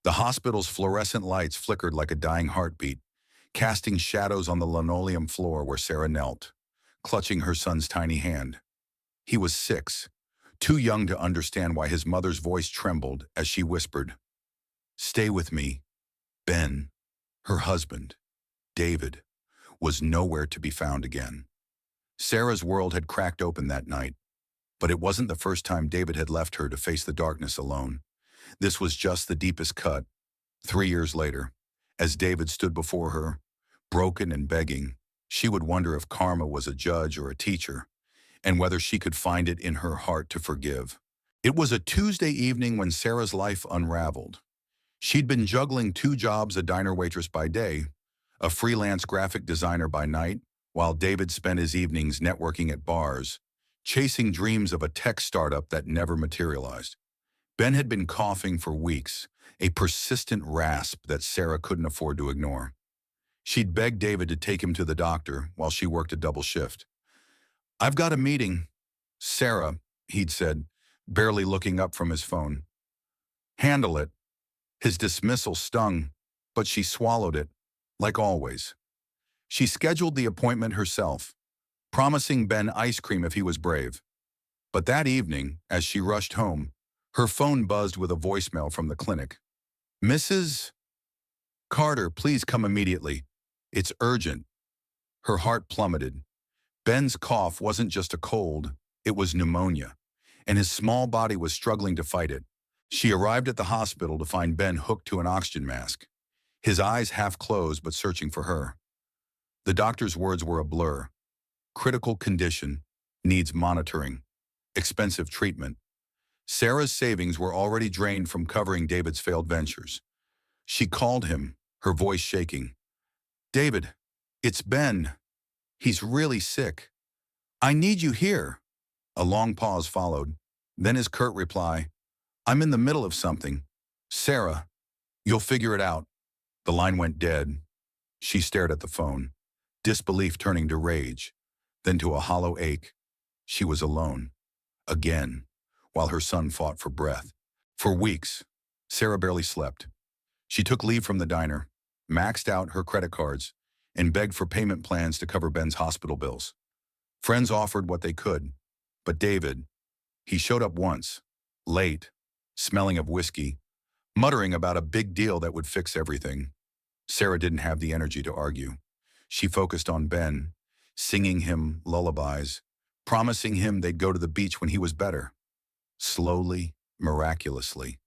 The hospital's fluorescent lights flickered like a dying heartbeat, casting shadows on the linoleum floor where Sarah knelt, clutching her son's tiny hand. He was 6, too young to understand why his mother's voice trembled as she whispered, "Stay with me." Ben, her husband, David, was nowhere to be found again. Sarah's world had cracked open that night, but it wasn't the first time David had left her to face the darkness alone. This was just the deepest cut. 3 years later, as David stood before her, broken and begging, she would wonder if karma was a judge or a teacher, and whether she could find it in her heart to forgive. It was a Tuesday evening when Sarah's life unraveled. She'd been juggling 2 jobs, a diner waitress by day, a freelance graphic designer by night, while David spent his evenings networking at bars, chasing dreams of a tech startup that never materialized. Ben had been coughing for weeks, a persistent rasp that Sarah couldn't afford to ignore. She'd begged David to take him to the doctor while she worked a double shift. "I've got a meeting." "Sarah," he'd said, barely looking up from his phone. "Handle it." His dismissal stung, but she swallowed it, like always. She scheduled the appointment herself, promising Ben ice cream if he was brave. But that evening, as she rushed home, her phone buzzed with a voicemail from the clinic. "Mrs. Carter, please come immediately. It's urgent." Her heart plummeted. Ben's cough wasn't just a cold, it was pneumonia, and his small body was struggling to fight it. She arrived at the hospital to find Ben hooked to an oxygen mask, his eyes half closed but searching for her. The doctor's words were a blur. Critical condition, needs monitoring, expensive treatment. Sarah's savings were already drained from covering David's failed ventures. She called him, her voice shaking. "David, it's Ben. He's really sick. I need you here." A long pause followed, then his curt reply, "I'm in the middle of something. Sarah, you'll figure it out." The line went dead. She stared at the phone, disbelief turning to rage, then to a hollow ache. She was alone. Again, while her son fought for breath. For weeks, Sarah barely slept. She took leave from the diner, maxed out her credit cards, and begged for payment plans to cover Ben's hospital bills. Friends offered what they could, but David, he showed up once, late, smelling of whiskey, muttering about a big deal that would fix everything. Sarah didn't have the energy to argue. She focused on Ben, singing him lullabies, promising him they'd go to the beach when he was better. Slowly, miraculously,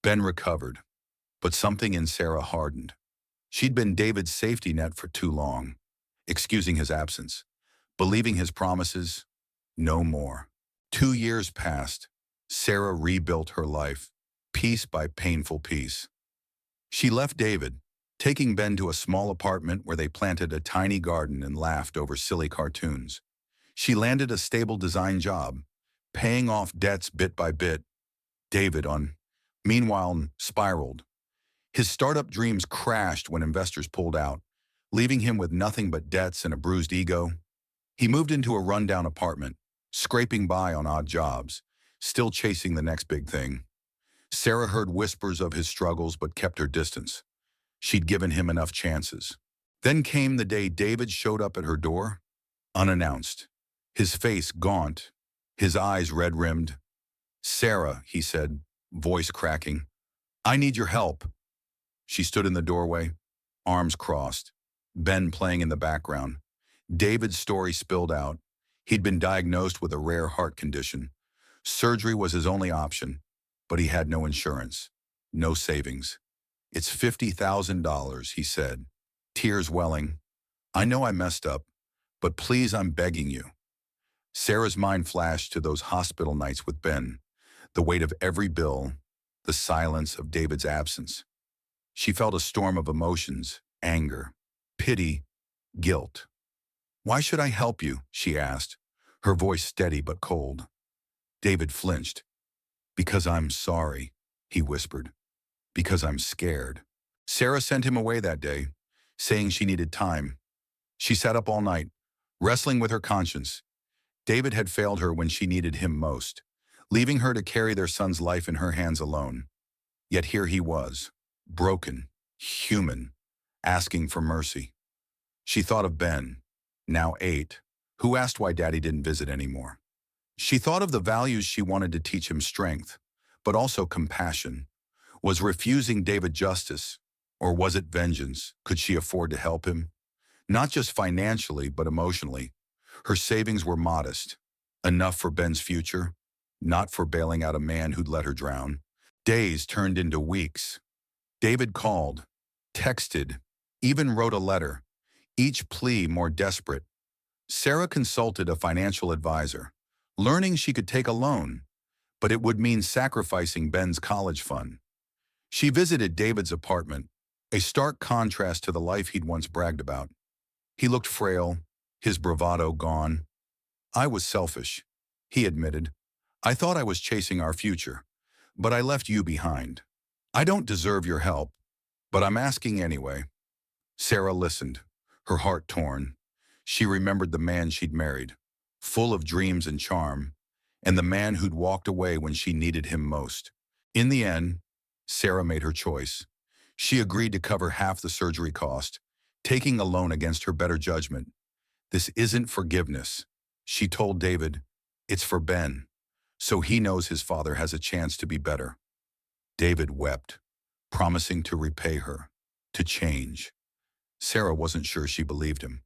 Ben recovered, but something in Sarah hardened. She'd been David's safety net for too long, excusing his absence, believing his promises, no more. 2 years passed. Sarah rebuilt her life, piece by painful piece. She left David, taking Ben to a small apartment where they planted a tiny garden and laughed over silly cartoons. She landed a stable design job, paying off debts bit by bit. David, meanwhile, spiraled. His startup dreams crashed when investors pulled out, leaving him with nothing but debts and a bruised ego. He moved into a rundown apartment, scraping by on odd jobs, still chasing the next big thing. Sarah heard whispers of his struggles but kept her distance. She'd given him enough chances. Then came the day David showed up at her door, unannounced, his face gaunt, his eyes red-rimmed. "Sarah," he said, voice cracking, "I need your help." She stood in the doorway, arms crossed, Ben playing in the background. David's story spilled out. He'd been diagnosed with a rare heart condition. Surgery was his only option, but he had no insurance, no savings. "It's $50,000, he said, tears welling. "I know I messed up, but please, I'm begging you." Sarah's mind flashed to those hospital nights with Ben, the weight of every bill, the silence of David's absence. She felt a storm of emotions, anger, pity, guilt. "Why should I help you?" she asked, her voice steady but cold. David flinched. "Because I'm sorry," he whispered. "Because I'm scared." Sarah sent him away that day, saying she needed time. She sat up all night, wrestling with her conscience. David had failed her when she needed him most, leaving her to carry their son's life in her hands alone. Yet here he was, broken, human, asking for mercy. She thought of Ben, now 8, who asked why Daddy didn't visit anymore. She thought of the values she wanted to teach him: strength, but also compassion. Was refusing David justice, or was it vengeance? Could she afford to help him? Not just financially, but emotionally. Her savings were modest, enough for Ben's future, not for bailing out a man who'd let her drown. Days turned into weeks. David called, texted, even wrote a letter, each plea more desperate. Sarah consulted a financial advisor, learning she could take a loan, but it would mean sacrificing Ben's college fund. She visited David's apartment, a stark contrast to the life he'd once bragged about. He looked frail, his bravado gone. "I was selfish," he admitted. "I thought I was chasing our future, but I left you behind. I don't deserve your help, but I'm asking anyway." Sarah listened, her heart torn. She remembered the man she'd married, full of dreams and charm, and the man who'd walked away when she needed him most. In the end, Sarah made her choice. She agreed to cover half the surgery cost, taking a loan against her better judgment. "This isn't forgiveness," she told David. "It's for Ben, so he knows his father has a chance to be better." David wept, promising to repay her, to change. Sarah wasn't sure she believed him,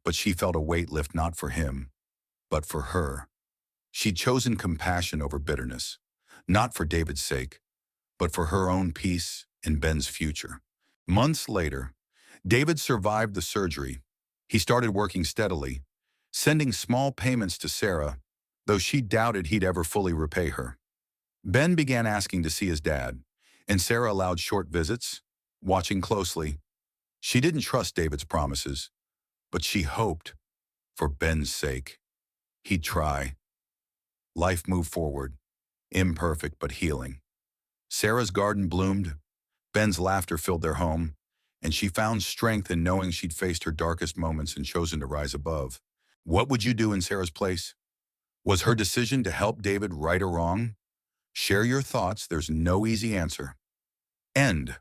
but she felt a weight lift, not for him, but for her. She'd chosen compassion over bitterness, not for David's sake, but for her own peace and Ben's future. Months later, David survived the surgery. He started working steadily, sending small payments to Sarah, though she doubted he'd ever fully repay her. Ben began asking to see his dad, and Sarah allowed short visits, watching closely. She didn't trust David's promises, but she hoped, for Ben's sake, he'd try. Life moved forward, imperfect but healing. Sarah's garden bloomed, Ben's laughter filled their home, and she found strength in knowing she'd faced her darkest moments and chosen to rise above. What would you do in Sarah's place? Was her decision to help David right or wrong? Share your thoughts. There's no easy answer. End.